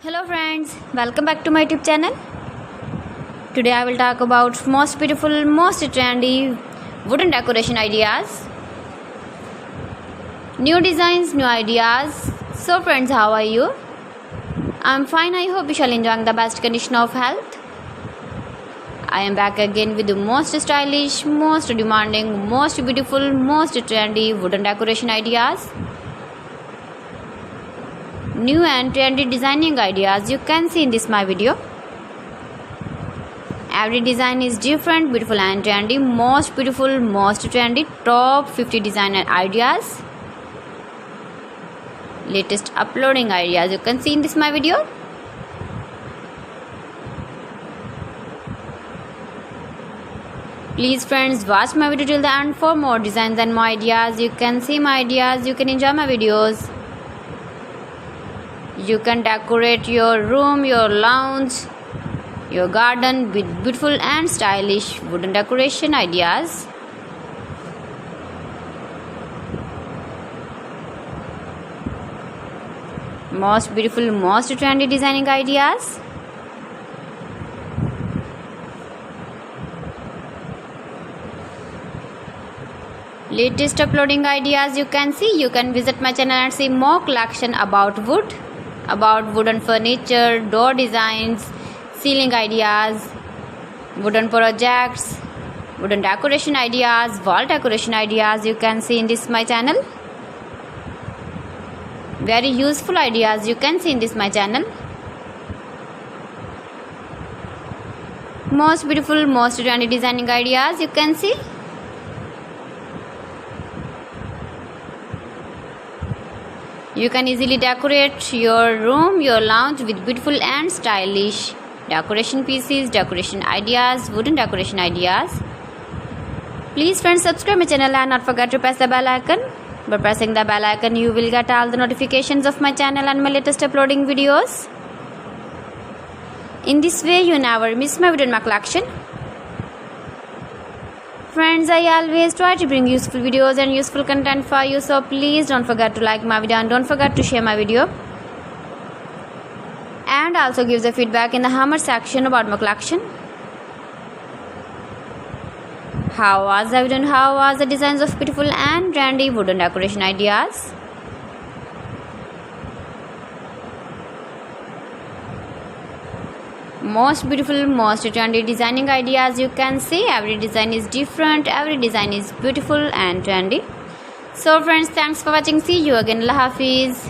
Hello friends, welcome back to my YouTube channel. Today I will talk about most beautiful, most trendy wooden decoration ideas. New designs, new ideas. So friends, how are you? I'm fine. I hope you shall enjoy the best condition of health. I am back again with the most stylish, most demanding, most beautiful, most trendy wooden decoration ideas. New and trendy designing ideas you can see in this my video. Every design is different, beautiful and trendy. Most beautiful, most trendy, top 50 designer ideas. Latest uploading ideas you can see in this my video. Please friends, watch my video till the end for more designs and more ideas. You can see my ideas, you can enjoy my videos. You can decorate your room, your lounge, your garden with beautiful and stylish wooden decoration ideas. Most beautiful, most trendy designing ideas. Latest uploading ideas you can see. You can visit my channel and see more collection about wood, about wooden furniture, door designs, ceiling ideas, wooden projects, wooden decoration ideas, wall decoration ideas you can see in this my channel. Very useful ideas you can see in this my channel. Most beautiful, most trendy designing ideas you can see. You can easily decorate your room, your lounge with beautiful and stylish decoration pieces, decoration ideas, wooden decoration ideas. Please friends, subscribe my channel and not forget to press the bell icon. By pressing the bell icon, you will get all the notifications of my channel and my latest uploading videos. In this way, you never miss my video in my collection. Friends, I always try to bring useful videos and useful content for you, so please don't forget to like my video and don't forget to share my video. And also give the feedback in the comment section about my collection. How was the video and how was the designs of beautiful and trendy wooden decoration ideas? Most beautiful, most trendy designing ideas you can see. Every design is different, every design is beautiful and trendy. So friends, thanks for watching. See you again. Allah Hafiz.